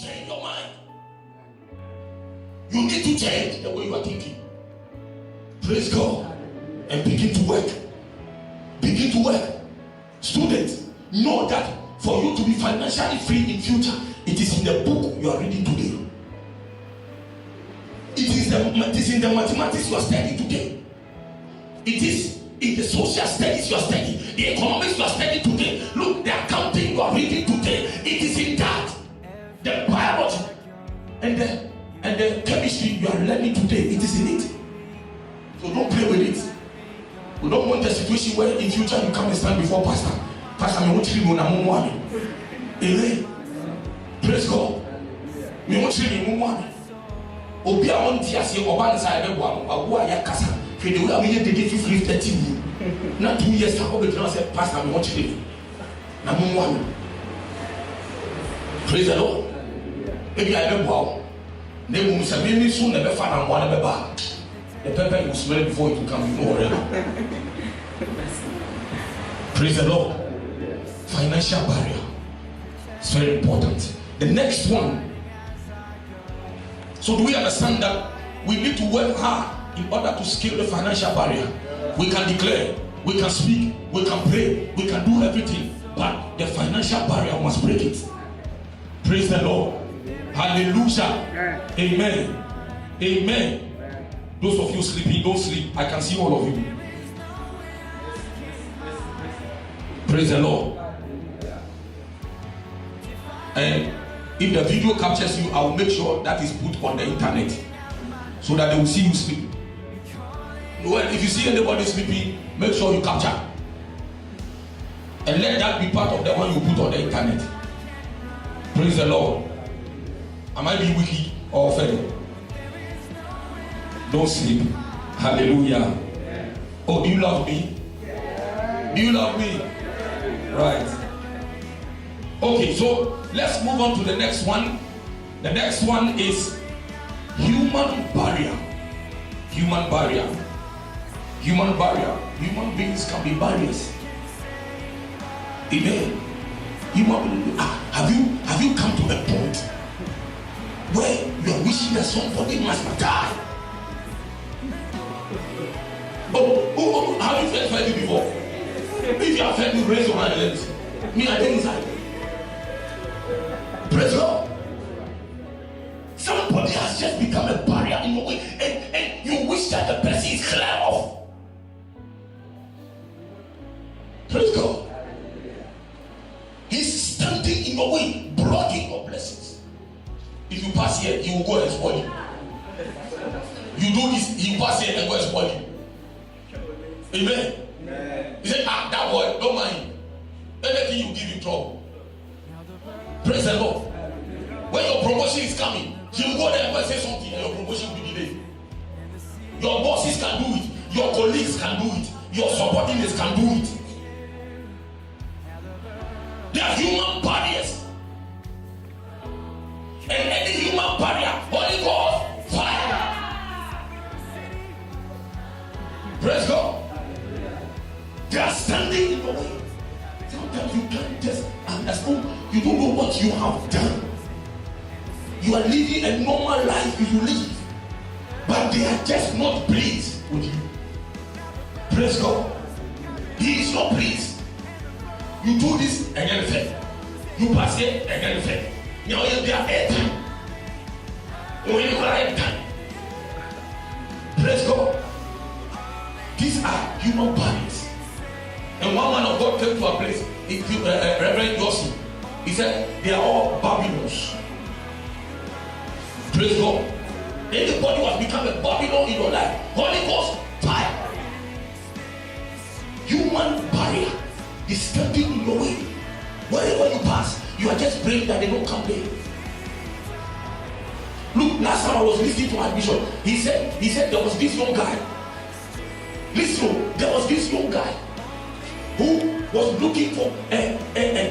change your mind. You need to change the way you are thinking. Praise God. And begin to work. Begin to work. Students, know that for you to be financially free in future, it is in the book you are reading today. It is in the mathematics you are studying today. It is in the social studies you are studying, the economics you are studying today. Look, the accounting you are reading today, it is in that. The biology and the chemistry you are learning today, it is in it. So don't play with it. We don't want a situation where in future you come and stand before pastor. Pastor, me want to know na mumu ami. Amen. Praise God. Me want to know mumu ami. Obi a won ti ase oba nsa ebe bo am, awu a yakasa. Fe de we am ye dey 30 na 2 years ago be tell say pastor me want to know na mumu ami. Praise the Lord. Ebi a ebe bo am. Na mumu say me so na be fa na mo na be ba. The pepper will smell before it will come, you know already. Praise the Lord. Financial barrier. It's very important. The next one. So do we understand that we need to work hard in order to scale the financial barrier? We can declare, we can speak, we can pray, we can do everything, but the financial barrier must break it. Praise the Lord. Hallelujah. Amen. Amen. Those of you sleeping, don't sleep. I can see all of you. Praise the Lord. And if the video captures you, I will make sure that is put on the internet so that they will see you sleep. Well, if you see anybody sleeping, make sure you capture. And let that be part of the one you put on the internet. Praise the Lord. Am I being wicked or offended? Don't sleep. Hallelujah. Oh, do you love me? Do you love me? Right. Okay, so let's move on to the next one. The next one is human barrier. Human barrier. Human barrier. Human beings can be barriers. Amen. Have you come to a point where you are wishing that somebody must die? Oh, have you felt it before? If you have felt it, raise your hand and let me. I didn't inside. Praise God. Somebody has just become a barrier in your way, and you wish that the person is clear off. Praise God. He's standing in your way, blocking your blessings. If you pass here, he will go and spoil you. You do this, he will pass here and go and spoil you. Amen. He said, that boy, don't mind. Anything you give him trouble. Praise the Lord. When your promotion is coming, he will go there and say something and your promotion will be delayed. Your bosses can do it. Your colleagues can do it. Your subordinates can do it. They are human barriers. And any human barrier, Holy Ghost, fire. Praise God. They are standing in the way. Sometimes you can't just understand. You don't know what you have done. You are living a normal life you live, but they are just not pleased with you. Praise God. He is not pleased. You do this and then fail. You pass it and then fail. Now you are airtime. When you are airtime. Praise God. These are human bodies. And one man of God came to a place, Reverend Yossi. He said, they are all Babylons. Praise God. Anybody who has become a Babylon in your life, Holy Ghost, fire. Human barrier is standing in your way. Wherever you pass, you are just praying that they don't come there. Look, last time I was listening to my bishop, he said there was this young guy. Listen, there was this young guy who was looking for a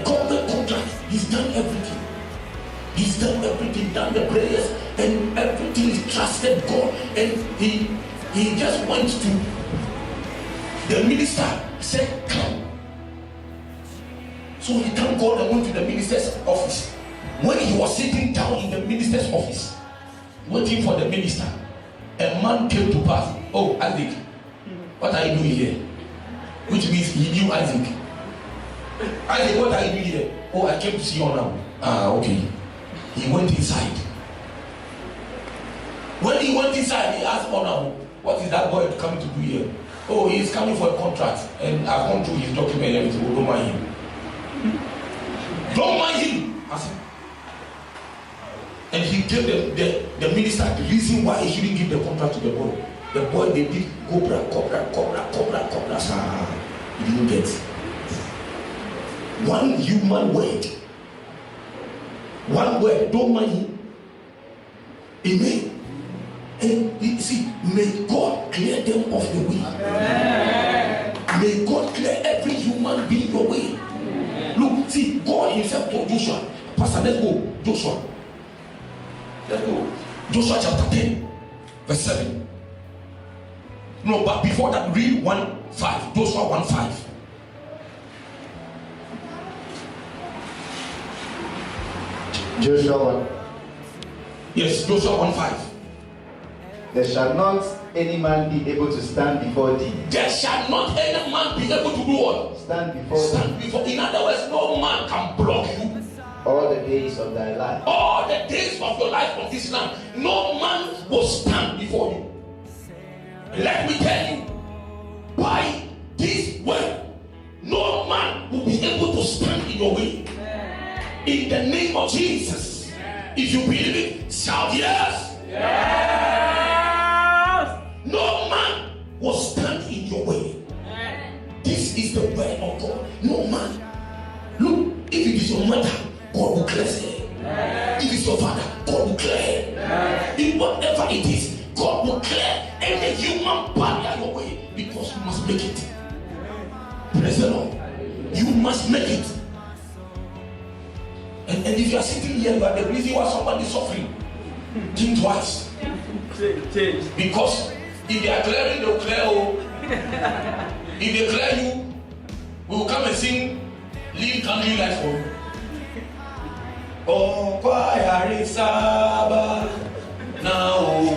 government contract. He's done everything. He's done everything, done the prayers and everything. He's trusted God, and he just went to the minister, said come. So he thanked God and went to the minister's office. When he was sitting down in the minister's office, waiting for the minister, a man came to pass. Oh, Isaac, what are you doing here? Which means he knew Isaac. Isaac, what are you doing here? Oh, I came to see you now. Ah, okay. He went inside. When he went inside, he asked Honor, what is that boy coming to do here? Oh, he's coming for a contract, and I've gone through his document and everything. Oh, don't mind him. Don't mind him. I said, and he gave the minister the reason why he shouldn't give the contract to the boy. The boy, they did cobra. He didn't get one human word. One word, don't mind him. Amen. And you see, may God clear them off the way. Amen. May God clear every human being your way. Amen. Look, see, God himself told Joshua. Pastor, let's go. Joshua. Let's go. Joshua chapter 10, verse 7. No, but before that, read 1:5. Joshua 1:5. Joshua 1. Yes, Joshua 1:5. There shall not any man be able to stand before thee. There shall not any man be able to do what? Stand before thee. In other words, no man can block you. All the days of thy life. All the days of your life on this land, no man will stand before you. Let me tell you, by this word, no man will be able to stand in your way. In the name of Jesus, if you believe it, shout yes. Yes. No man will stand in your way. This is the word of God. No man. Look, if it is your mother, God will clear her. If it's your father, God will clear her. In whatever it is, God will clear any human barrier your way, because you must make it. Praise the Lord. You must make it. And if you are sitting here, you are the reason why somebody is suffering. Think twice. Because if they are clearing, they will clear you. If they clear you, we will come and sing Lead Country Life for you. Oh, choir Saba now.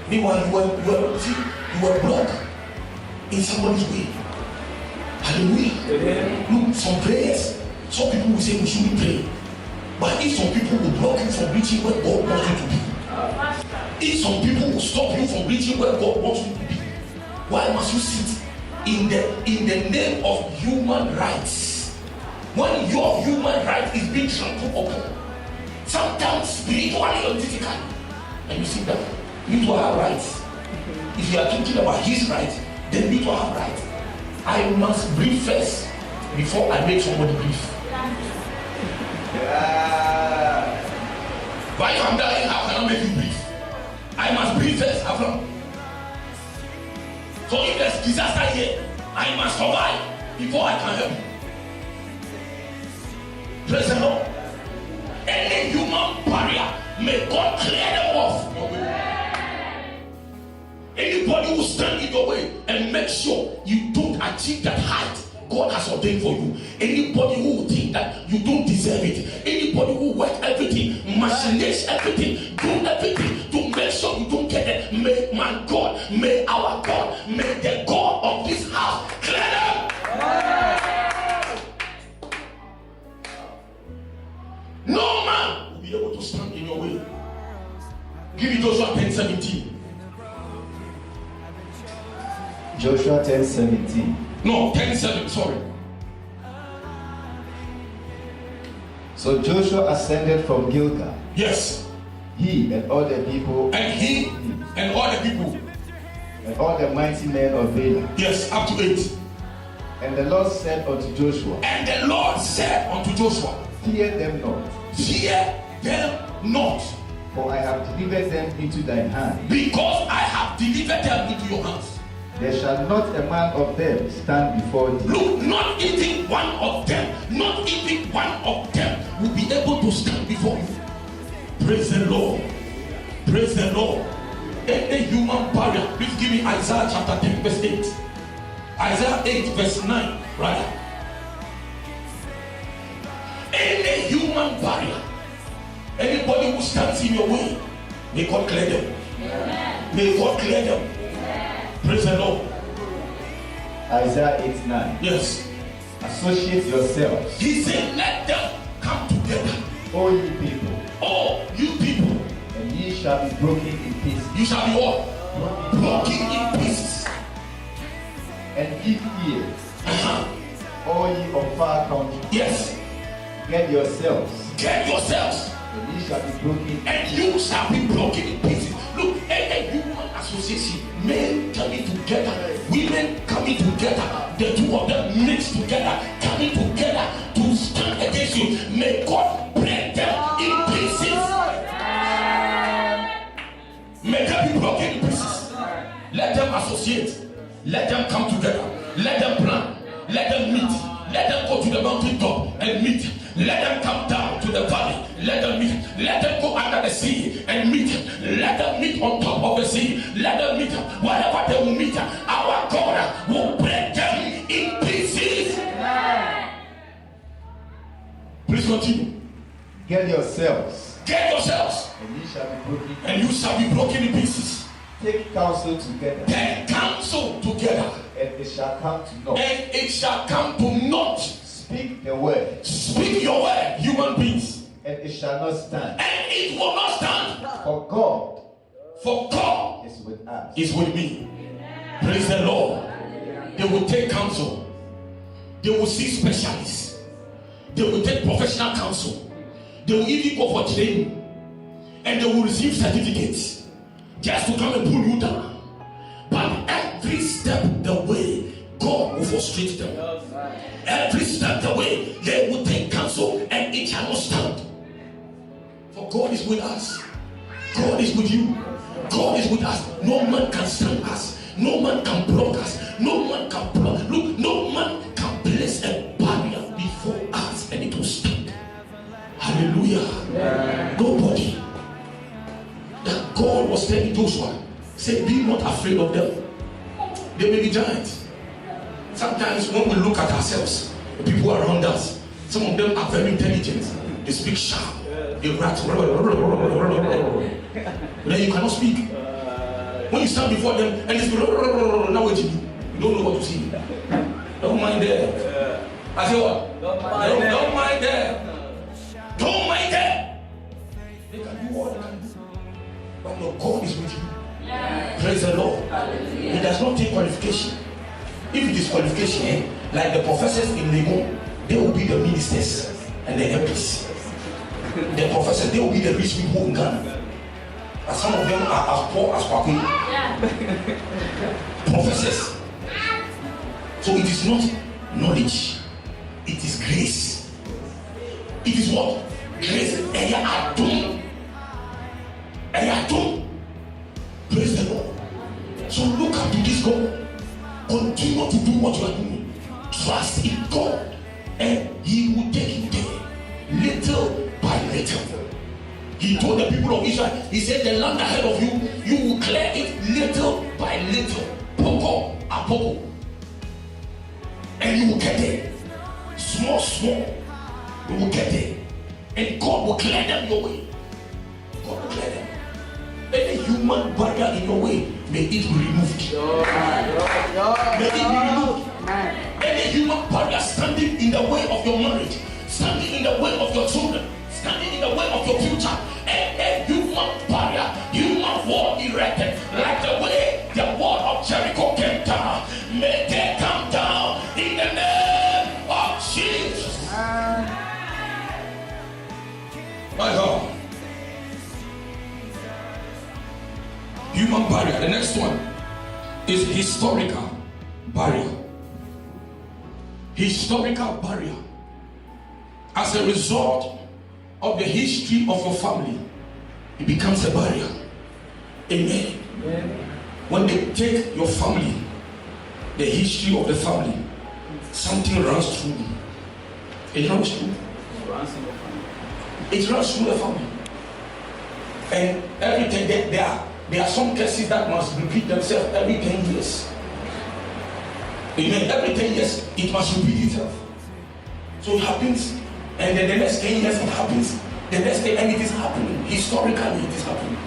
Meanwhile, you were blocked in somebody's way. Hallelujah. Look, some prayers, some people will say we shouldn't pray. But if some people will block you from reaching where God wants you to be, if some people will stop you from reaching where God wants you to be, why must you sit in the name of human rights? When your human right is being trampled upon, sometimes spiritually or physically, and you see that you need to have rights. If you are talking about his rights, then you need to have rights. I must breathe first before I make somebody breathe. But if I'm dying, how can I make you breathe? I must breathe first. So if there's disaster here, I must survive before I can help you. Praise the Lord. Any human barrier, may God clear them off your way. Anybody who stand in your way and make sure you don't achieve that height God has ordained for you. Anybody who will think that you don't deserve it. Anybody who work everything, machinates everything, do everything to make sure you don't get it. May my God, may our God, may the God of this house clear them. No man will be able to stand in your way. Give me Joshua 10:17. Joshua 10:17. No, 10:7, sorry. So Joshua ascended from Gilgal. Yes. He and all the people. And he and all the people. And all the mighty men of Balaam. Yes, up to 8. And the Lord said unto Joshua. And the Lord said unto Joshua. Fear them not. Fear them not. For I have delivered them into thine hand. Because I have delivered them into your hands. There shall not a man of them stand before thee. Look, not even one of them will be able to stand before you. Praise the Lord. Praise the Lord. Any human barrier, please give me Isaiah chapter 10 verse 8. Isaiah 8 verse 9, rather. Any Anybody who stands in your way, may God clear them. May God clear them. Praise the Lord. Isaiah 8:9. Yes. Associate yourselves, He said, let them come together. all ye people, All you people, and ye shall be broken in pieces. you shall be what? Broken in pieces. And give ear, all ye of far country. Yes. Get yourselves, Get yourselves, and ye shall be broken. and you shall be broken in pieces. Look, a human association, men coming together, women coming together, the two of them mixed together, coming together to stand against you. May God break them in pieces. May them be broken in pieces. Let them associate. Let them come together. Let them plan. Let them meet. Let them go to the mountain top and meet. Let them come down to the valley. Let them meet. Let them go under the sea and meet. Let them meet on top of the sea. Let them meet. Wherever they will meet, our God will break them in pieces. Please continue. Get yourselves, Get yourselves, and ye shall be broken. and you shall be broken in pieces. Take counsel together, Take counsel together, and it shall come to naught. and it shall come to naught. Speak the word, Speak your word, human beings, and it shall not stand. and it will not stand. For God For God is with us. is with me. Praise the Lord. They will take counsel. They will see specialists. They will take professional counsel. They will even go for training, and they will receive certificates just to come and pull you down. But every step the way, God will frustrate them. Every step the way, they will take counsel, and it shall not stand. For God is with us. God is with you. God is with us. No man can stand us. No man can block us. No man can block. Look, no man can place a barrier before us, and it will stand. Hallelujah. Nobody. That God was telling Joshua, say, be not afraid of them. They may be giants. Sometimes when we look at ourselves, the people around us, some of them are very intelligent. They speak sharp. They rat. Then you cannot speak. When you stand before them and they speak, now what you do? You don't know what to see. Don't mind them. I say what? Don't mind them. Don't mind them. They can do what they can do. But your God is with you. Praise the Lord. He does not take qualification. If it is qualification, like the professors in Legon, they will be the ministers and the MPs. The professors, they will be the rich people in Ghana. And some of them are as poor as Kwakun. Professors. So it is not knowledge, it is grace. It is what? Grace. Praise the Lord. So look up to this God. Continue to do what you are doing. Trust in God, and He will take you there, little by little. He told the people of Israel, He said, the land ahead of you, you will clear it little by little, poco a poco, and you will get there. Small, you will get there, and God will clear them your way. God will clear them. Any human barrier in your way, may it be removed. May it be removed. Any human barrier standing in the way of your marriage, standing in the way of your children, standing in the way of your future, and a human barrier, human wall erected, like the way the wall of Jericho came down, may they come down in the name of Jesus. My God. Human barrier. The next one is historical barrier. Historical barrier. As a result of the history of your family, it becomes a barrier. Amen. When they take your family, the history of the family, something runs through you. It runs through. It runs through the family. And everything that there are some cases that must repeat themselves every 10 years. Amen. Every 10 years, it must repeat itself. So it happens, and then the next 10 years, it happens. The next day, and it is happening. Historically, it is happening.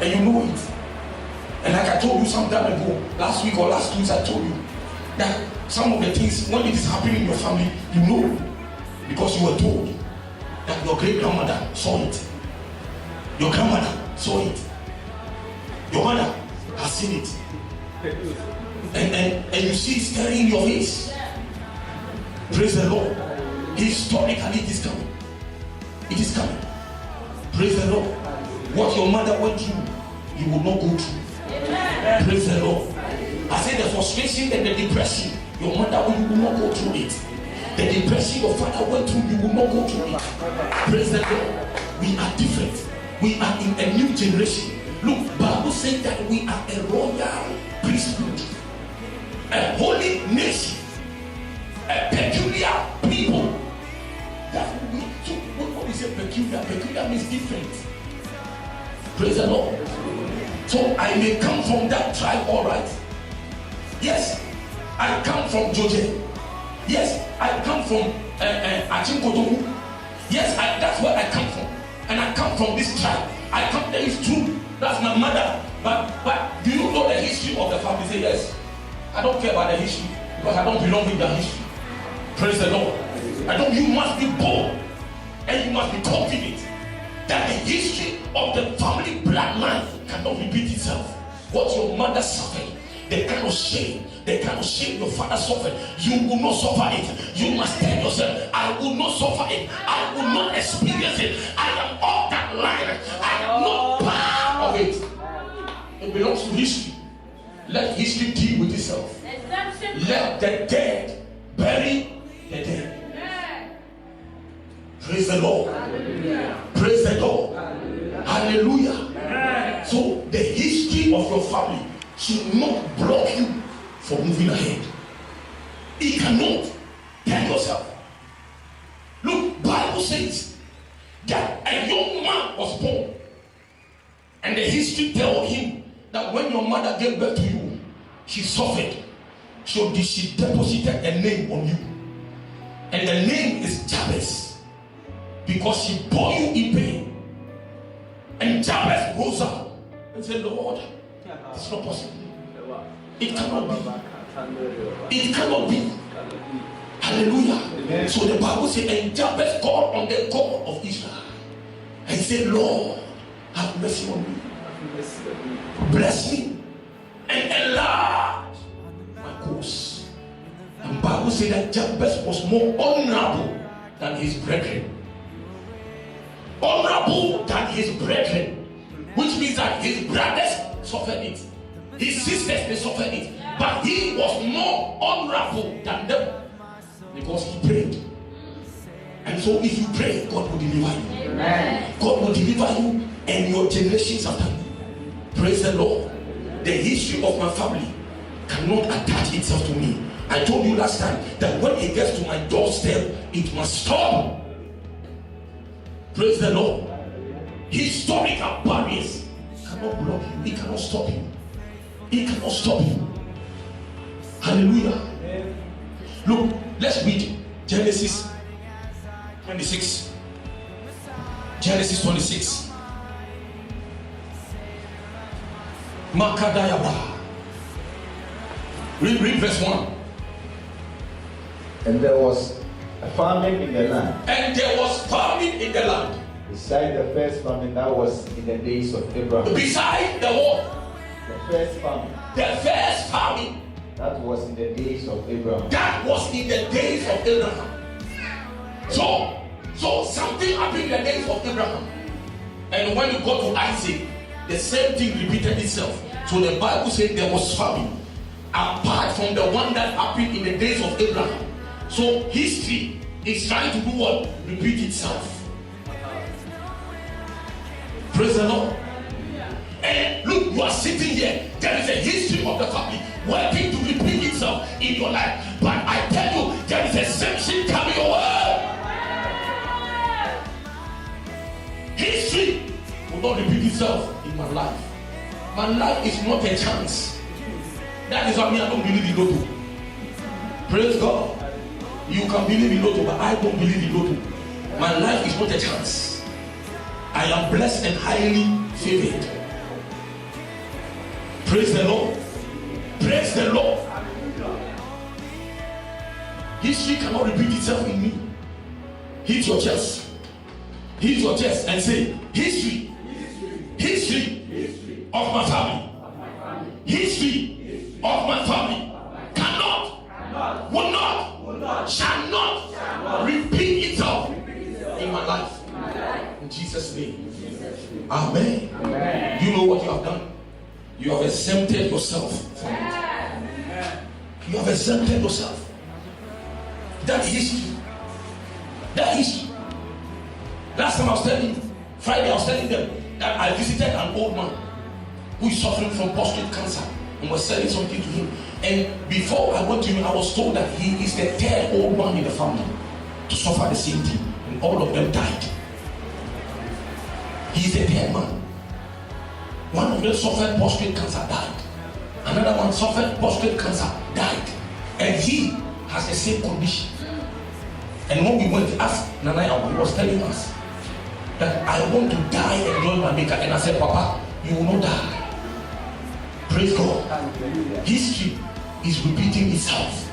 And you know it. And like I told you some time ago, last week or last 2 weeks, I told you that some of the things, when it is happening in your family, you know. Because you were told that your great grandmother saw it. Your grandmother saw it. Your mother has seen it. And you see it staring in your face. Praise the Lord. Historically, it is coming. It is coming. Praise the Lord. What your mother went through, you will not go through. Amen. Praise the Lord. I said the frustration and the depression, your mother will not go through it. The depression your father went through, you will not go through it. Praise the Lord. We are different. We are in a new generation. Look, Bible says that we are a royal priesthood, a holy nation, a peculiar people. That's what we do. What is a peculiar? Peculiar means different. Praise the Lord. So I may come from that tribe, all right. Yes, I come from Joje. Yes, I come from Achinkotoku. Yes, that's where I come from. And I come from this tribe. I come there, it's true. That's my mother. But do you know the history of the family? Say yes. I don't care about the history because I don't belong with the history. Praise the Lord. You must be bold and you must be confident that the history of the family bloodline cannot repeat itself. What your mother suffered, the kind of shame your father suffered, you will not suffer it. You must tell yourself, I will not suffer it. I will not experience it. I am of that line. I am not part of it. It belongs to history. Let history deal with itself. Let the dead bury the dead. Praise the Lord. Hallelujah. Praise the Lord. Hallelujah. Hallelujah. So the history of your family should not block you from moving ahead. It cannot. Tell yourself. Look, Bible says that a young man was born, and the history told him that when your mother gave birth to you, she suffered. So she deposited a name on you, and the name is Jabez, because she bore you in pain. And Jabez rose up and said, Lord, it's not possible. It cannot be. It cannot be. Hallelujah. Amen. So the Bible says, and Jabez called on the God of Israel and said, Lord, have mercy on me. Bless me and enlarge my course. And the Bible says that Jabez was more honorable than his brethren. Honorable than his brethren, which means that his brothers suffered it, his sisters they suffered it, but he was more honorable than them because he prayed. And so if you pray, God will deliver you. Amen. God will deliver you and your generations after you. Praise the Lord. The history of my family cannot attach itself to me. I told you last time that when it gets to my doorstep, it must stop. Praise the Lord. Historical barriers cannot block you. It cannot stop you. It cannot stop you. Hallelujah. Look, let's read Genesis 26. Genesis 26. Makadayaba. Read verse 1. And there was a famine in the land. And there was famine in the land. Beside the first famine that was in the days of Abraham. Beside the what? The first famine. The first famine. That was in the days of Abraham. That was in the days of Abraham. So something happened in the days of Abraham. And when you go to Isaac, the same thing repeated itself. So the Bible said there was famine apart from the one that happened in the days of Abraham. So history is trying to do what? Repeat itself. Praise the Lord. And look, you are sitting here. There is a history of the family working to repeat itself in your life. But I tell you, there is a same thing coming your way. History will not repeat itself in my life. My life is not a chance. That is why I don't believe in Lotto. Praise God. You can believe in Lotto, but I don't believe in Lotto. My life is not a chance. I am blessed and highly favored. Praise the Lord. Praise the Lord. History cannot repeat itself in me. Hit your chest. Hit your chest and say, history. History of my family. History of my family cannot, will not, shall not repeat itself in my life. In Jesus' name. Amen. Amen. You know what you have done? You have exempted yourself from it. You have exempted yourself. That history. That history. Last time I was telling you, Friday I was telling them that I visited an old man who is suffering from prostate cancer and was selling something to him. And before I went to him, I was told that he is the third old man in the family to suffer the same thing. And all of them died. He is the third man. One of them suffered prostate cancer, died. Another one suffered prostate cancer, died. And he has the same condition. And when we went to ask Nanaya, he was telling us that I want to die and join my maker. And I said, Papa, you will not die. Praise God. History is repeating itself.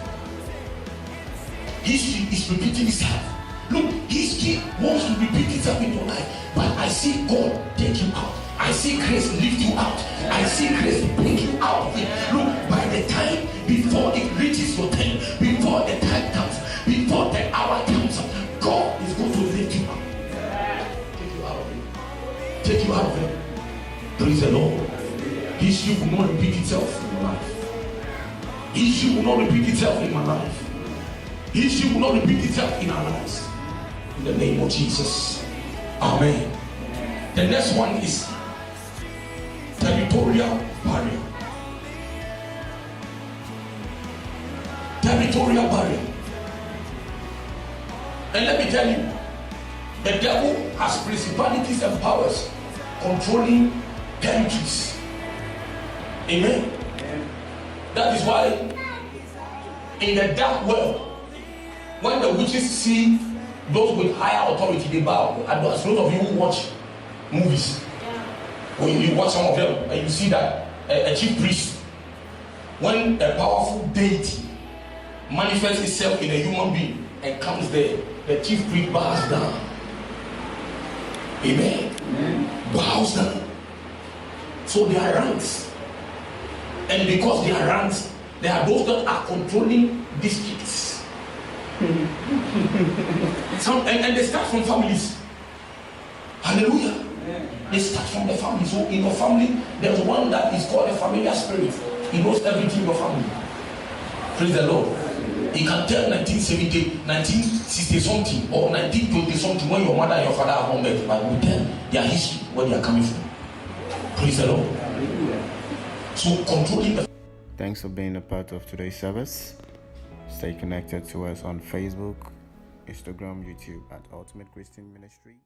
History is repeating itself. Look, history wants to repeat itself in your life. But I see God take you out. I see grace lift you out. I see grace bring you out of it. Look, by the time before it reaches your time, before the time comes, before the hour comes, God is going to lift you out. Take you out of it. Take you out of it. Praise the Lord. History will not repeat itself in your life. History will not repeat itself in my life. History will not repeat itself in our lives. In the name of Jesus. Amen. The next one is territorial barrier. Territorial barrier. And let me tell you, the devil has principalities and powers controlling territories. Amen. That is why in the dark world, when the witches see those with higher authority, they bow. As those of you who watch movies, when you watch some of them and you see that a chief priest, when a powerful deity manifests itself in a human being and comes there, the chief priest bows down. Amen. Bows down. So there are ranks, and because there are ranks, there are those that are controlling districts. And they start from families. Hallelujah. They start from the family. So in your family, there's one that is called a familiar spirit. He knows everything in your family. Praise the Lord. He can tell 1970, 1960 something or 1920 something when your mother and your father are not met, but we tell their history, where they are coming from. Praise the Lord. So controlling the. Thanks for being a part of today's service. Stay connected to us on Facebook, Instagram, YouTube at Ultimate Christian Ministry.